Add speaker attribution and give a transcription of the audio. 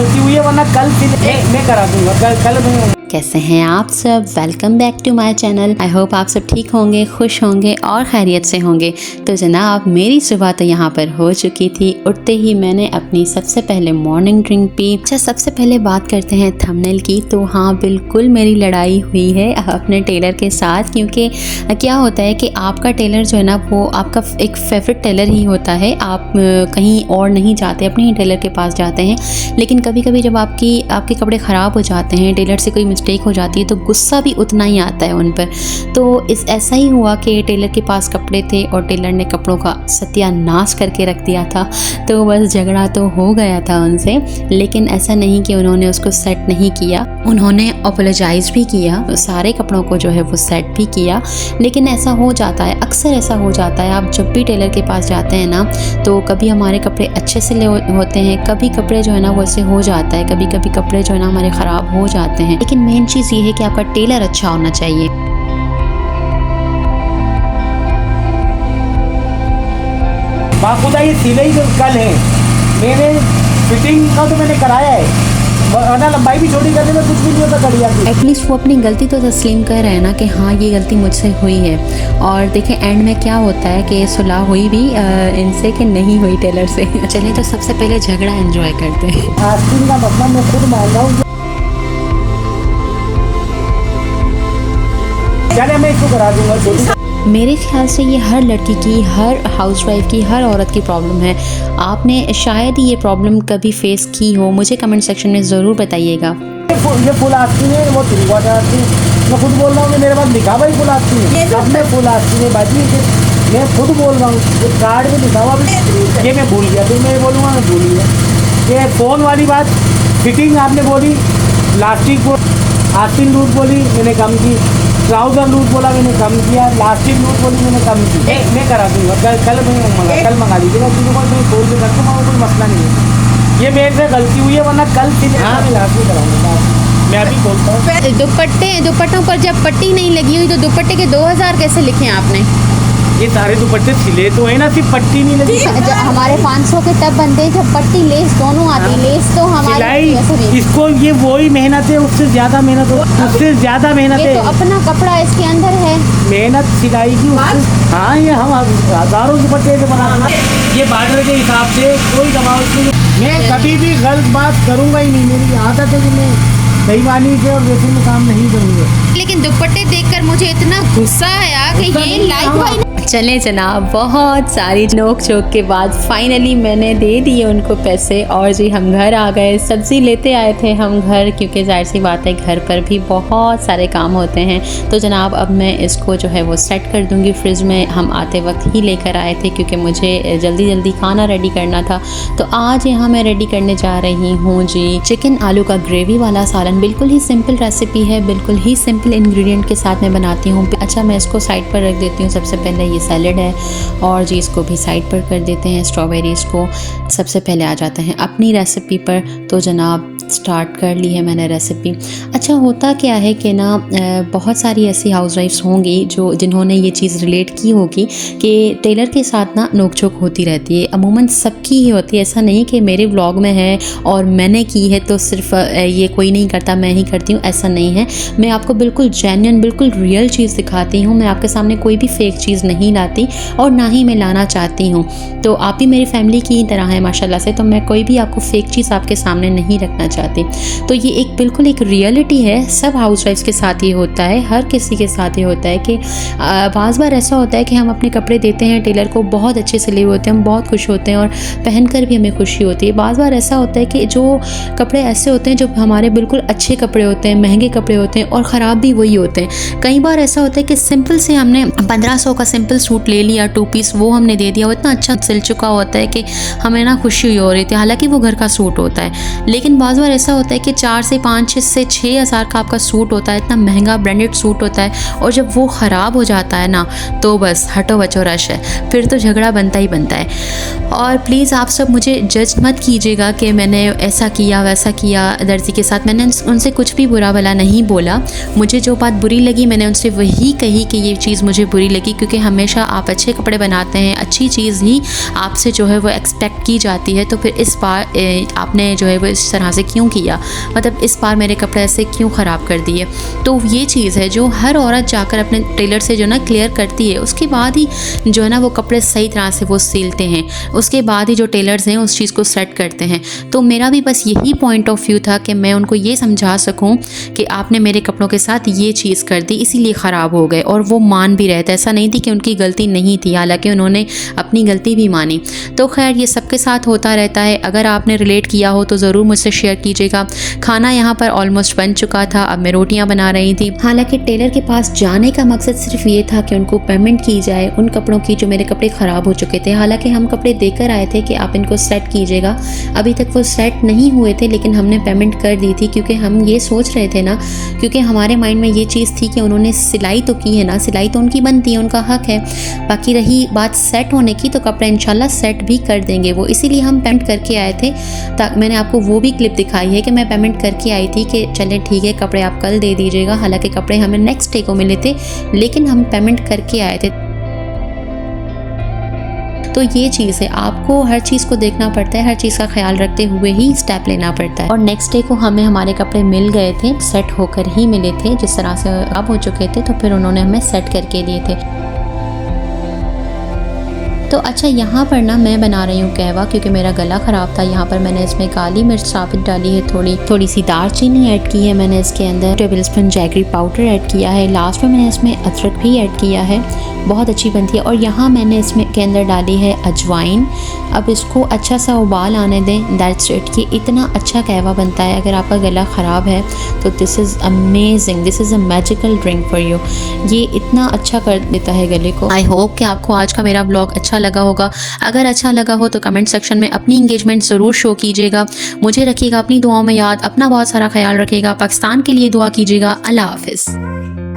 Speaker 1: गलती हुई है, वरना कल फिर मैं करा दूंगा। कल मैं।
Speaker 2: कैसे हैं आप सब? Welcome back to my channel. I hope आप सब ठीक होंगे, खुश होंगे और खैरियत से होंगे। तो जनाब मेरी सुबह तो यहाँ पर हो चुकी थी। उठते ही मैंने अपनी सबसे पहले मॉर्निंग ड्रिंक पी। अच्छा, सबसे पहले बात करते हैं थंबनेल की। तो हाँ, बिल्कुल मेरी लड़ाई हुई है अपने टेलर के साथ, क्योंकि क्या होता है कि आपका टेलर जो है ना, वो आपका एक फेवरेट टेलर ही होता है। आप कहीं और नहीं जाते, अपने ही टेलर के पास जाते हैं। लेकिन कभी कभी जब आपके कपड़े ख़राब हो जाते हैं, टेलर से कोई मिस्टेक हो जाती है, तो गुस्सा भी उतना ही आता है उन पर। तो ऐसा ही हुआ कि टेलर के पास कपड़े थे और टेलर ने कपड़ों का सत्यानाश करके रख दिया था। तो बस झगड़ा तो हो गया था उनसे, लेकिन ऐसा नहीं कि उन्होंने उसको सेट नहीं किया। उन्होंने अपोलोजाइज भी किया, सारे कपड़ों को जो है वो सेट भी किया। लेकिन ऐसा हो जाता है, अक्सर ऐसा हो जाता है। आप जब भी टेलर के पास जाते हैं ना, तो कभी हमारे कपड़े अच्छे से होते हैं, कभी कपड़े जो है ना वो ऐसे हो जाता है, कभी कभी कपड़े जो है ना हमारे ख़राब हो जाते हैं। लेकिन मेन चीज़ ये है कि आपका टेलर अच्छा होना चाहिए।
Speaker 1: बाखुदा ये सिले ही तो कल है, मैंने फिटिंग का तो मैंने कराया है, वरना लंबाई भी छोटी करने में कुछ भी नहीं होता कड़िया की।
Speaker 2: एटलीस्ट वो अपनी गलती तो तस्लीम कर रहे हैं ना कि हाँ ये गलती मुझसे हुई है। और देखें एंड में क्या होता है कि सुलह हुई भी इनसे कि नहीं हुई टेलर से। चलिए तो सबसे पहले झगड़ा एंजॉय करते हैं।
Speaker 1: आस्तीन का मतलब मैं खुद मान रहा हूँ। चले मैं इसको करा दूंगा छोटी।
Speaker 2: मेरे ख्याल से ये हर लड़की की, हर हाउसवाइफ की, हर औरत की प्रॉब्लम है। आपने शायद ही ये प्रॉब्लम कभी फेस की हो, मुझे कमेंट सेक्शन में ज़रूर बताइएगा।
Speaker 1: ये फुल आस्तीन है, वो 3 क्वार्टर आस्तीन। मैं खुद बोल रहा हूँ कि मेरे पास लिखा हुआ ही फुल आस्तीन है। अब मैं फुल आस्तीन है बाजी, मैं खुद बोल रहा हूँ, ये कार्ड में लिखा हुआ भी, ये मैं भूल गया। फिर मैं बोलूँगा मैं भूल गया। ये फ़ोन वाली बात, फिटिंग आपने बोली, प्लास्टिक को आस्तीन लूट बोली मैंने कम की, ट्राउज़र लूट बोला मैंने कम किया, लास्टिक लूट बोली मैंने कम की। मैं करा दूँगा, कल मंगा लीजिएगा। चीज़ों को मैं बोल के रखूँगा, कोई मसला नहीं है। ये मेरे से गलती हुई है, वरना कल फिर मैं लास्ट में कराऊँगा। मैं अभी बोलता हूँ।
Speaker 2: दुपट्टों पर जब पट्टी नहीं लगी हुई तो दुपट्टे के 2000 कैसे लिखे आपने?
Speaker 1: ये सारे दुपट्टे सिले तो है ना, सिर्फ पट्टी नहीं लगी।
Speaker 2: जब हमारे 500 के तब बनते हैं जब पट्टी लेस दोनों आती, लेस तो हमारी
Speaker 1: इसको ये वही मेहनत है, उससे ज़्यादा मेहनत है, उससे ज़्यादा मेहनत है।
Speaker 2: तो अपना कपड़ा इसके अंदर है,
Speaker 1: मेहनत सिलाई की। हाँ, ये हम हज़ारों दुपट्टे से बनाते हैं। ये बार्डर के हिसाब से कोई दबाव नहीं। मैं कभी भी गलत बात करूँगा ही नहीं। मेरी आदत है कि मैं बेईमानी से और वैसे में काम नहीं करूँगा।
Speaker 2: लेकिन दुपट्टे देखकर मुझे इतना गुस्सा आया कि ये लाइक। चले जनाब, बहुत सारी नोक झोंक के बाद फाइनली मैंने दे दिए उनको पैसे और जी हम घर आ गए। सब्ज़ी लेते आए थे हम घर, क्योंकि जाहिर सी बात है घर पर भी बहुत सारे काम होते हैं। तो जनाब अब मैं इसको जो है वो सेट कर दूंगी फ्रिज में। हम आते वक्त ही लेकर आए थे क्योंकि मुझे जल्दी जल्दी खाना रेडी करना था। तो आज यहाँ मैं रेडी करने जा रही हूँ जी चिकन आलू का ग्रेवी वाला सालन। बिल्कुल ही सिंपल रेसिपी है, बिल्कुल ही सिंपल इंग्रेडिएंट के साथ मैं बनाती हूँ। अच्छा, मैं इसको साइड पर रख देती हूँ। सबसे पहले ये सैलेड है और जी इसको भी साइड पर कर देते हैं। स्ट्रॉबेरीज़ को सबसे पहले आ जाते हैं अपनी रेसिपी पर। तो जनाब स्टार्ट कर ली है मैंने रेसिपी। अच्छा, होता क्या है कि ना बहुत सारी ऐसी हाउसवाइफ्स होंगी जिन्होंने ये चीज़ रिलेट की होगी कि टेलर के साथ ना नोक-झोंक होती रहती है। अमूमन सबकी ही होती है, ऐसा नहीं कि मेरे व्लॉग में है और मैंने की है तो सिर्फ ये कोई नहीं करता मैं ही करती हूँ, ऐसा नहीं है। मैं आपको बिल्कुल जेन्युइन, बिल्कुल रियल चीज़ दिखाती हूँ। मैं आपके सामने कोई भी फेक चीज़ नहीं लाती और ना ही मैं लाना चाहती हूँ। तो आप भी मेरी फैमिली की तरह है माशाल्लाह से, तो मैं कोई भी आपको फेक चीज़ आपके सामने नहीं रखना चाहती। तो ये एक बिल्कुल एक रियलिटी है। सब हाउसवाइफ्स के साथ ये होता है, हर किसी के साथ ये होता है कि बाज़ बार ऐसा होता है कि हम अपने कपड़े देते हैं टेलर को, बहुत अच्छे सिले हुए होते हैं, हम बहुत खुश होते हैं और पहनकर भी हमें खुशी होती है। बाज़ बार ऐसा होता है कि जो कपड़े ऐसे होते हैं जो हमारे बिल्कुल अच्छे कपड़े होते हैं, महंगे कपड़े होते हैं और ख़राब भी वही होते हैं। कई बार ऐसा होता है कि सिंपल से हमने 1500 का सिंपल सूट ले लिया, 2 पीस, वो हमने दे दिया, वो इतना अच्छा सिल चुका होता है कि हमें ना खुशी हो रही थी, हालांकि वो घर का सूट होता है। लेकिन बाज़ बार बार ऐसा होता है कि 4 से 5 से 6 हज़ार का आपका सूट होता है, इतना महंगा ब्रांडेड सूट होता है, और जब वो ख़राब हो जाता है ना तो बस हटो बचो रश है, फिर तो झगड़ा बनता ही बनता है। और प्लीज़ आप सब मुझे जज मत कीजिएगा कि मैंने ऐसा किया वैसा किया दर्जी के साथ। मैंने उनसे कुछ भी बुरा भला नहीं बोला। मुझे जो बात बुरी लगी मैंने उनसे वही कही कि ये चीज़ मुझे बुरी लगी, क्योंकि हमेशा आप अच्छे कपड़े बनाते हैं, अच्छी चीज़ ही आपसे जो है वो एक्सपेक्ट की जाती है। तो फिर इस बार आपने जो है वो इस तरह से क्यों किया, मतलब इस बार मेरे कपड़े ऐसे क्यों ख़राब कर दिए। तो ये चीज़ है जो हर औरत जाकर अपने टेलर से जो ना क्लियर करती है, उसके बाद ही जो है ना वो कपड़े सही तरह से वो सिलते हैं, उसके बाद ही जो टेलर्स हैं उस चीज़ को सेट करते हैं। तो मेरा भी बस यही पॉइंट ऑफ व्यू था कि मैं उनको ये समझा सकूं कि आपने मेरे कपड़ों के साथ ये चीज़ कर दी इसीलिए ख़राब हो गए, और वो मान भी रहे थे। ऐसा नहीं थी कि उनकी गलती नहीं थी, हालांकि उन्होंने अपनी गलती भी मानी। तो खैर ये सबके साथ होता रहता है। अगर आपने रिलेट किया हो तो ज़रूर मुझसे शेयर कीजिएगा। खाना यहाँ पर ऑलमोस्ट बन चुका था, अब मैं रोटियाँ बना रही थी। हालांकि टेलर के पास जाने का मकसद सिर्फ ये था कि उनको पेमेंट की जाए उन कपड़ों की जो मेरे कपड़े ख़राब हो चुके थे। हालांकि हम कपड़े देकर आए थे कि आप इनको सेट कीजिएगा, अभी तक वो सेट नहीं हुए थे, लेकिन हमने पेमेंट कर दी थी, क्योंकि हम ये सोच रहे थे ना, क्योंकि हमारे माइंड में ये चीज़ थी कि उन्होंने सिलाई तो की है ना, सिलाई तो उनकी बनती है, उनका हक है। बाकी रही बात सेट होने की, तो कपड़े इंशाल्लाह सेट भी कर देंगे वो, इसीलिए हम पेमेंट करके आए थे। मैंने आपको वो भी क्लिप दिखाई है कि मैं पेमेंट करके आई थी कि चलें ठीक है कपड़े आप कल दे दीजिएगा। हालांकि कपड़े हमें नेक्स्ट डे को मिले थे, लेकिन हम पेमेंट करके आए थे। तो ये चीज़ है, आपको हर चीज़ को देखना पड़ता है, हर चीज़ का ख्याल रखते हुए ही स्टेप लेना पड़ता है। और नेक्स्ट डे को हमें हमारे कपड़े मिल गए थे, सेट होकर ही मिले थे, जिस तरह से अब हो चुके थे, तो फिर उन्होंने हमें सेट करके दिए थे। तो अच्छा यहाँ पर ना मैं बना रही हूँ कहवा, क्योंकि मेरा गला ख़राब था। यहाँ पर मैंने इसमें काली मिर्च साबित डाली है, थोड़ी सी दालचीनी ऐड की है मैंने, इसके अंदर टेबलस्पून जैगरी पाउडर ऐड किया है, लास्ट में मैंने इसमें अदरक भी ऐड किया है, बहुत अच्छी बनती है। और यहाँ मैंने इसमें के अंदर डाली है अजवाइन। अब इसको अच्छा सा उबाल आने दें, दैट्स इट। ये इतना अच्छा कहवा बनता है। अगर आपका गला ख़राब है तो this is amazing, this is a magical drink for you. ये इतना अच्छा कर देता है गले को। आई होप कि आपको आज का मेरा ब्लॉग अच्छा लगा होगा। अगर अच्छा लगा हो तो कमेंट सेक्शन में अपनी इंगेजमेंट ज़रूर शो कीजिएगा। मुझे रखिएगा अपनी दुआओं में याद, अपना बहुत सारा ख्याल रखिएगा। पाकिस्तान के लिए दुआ कीजिएगा। अल्लाह हाफिज़।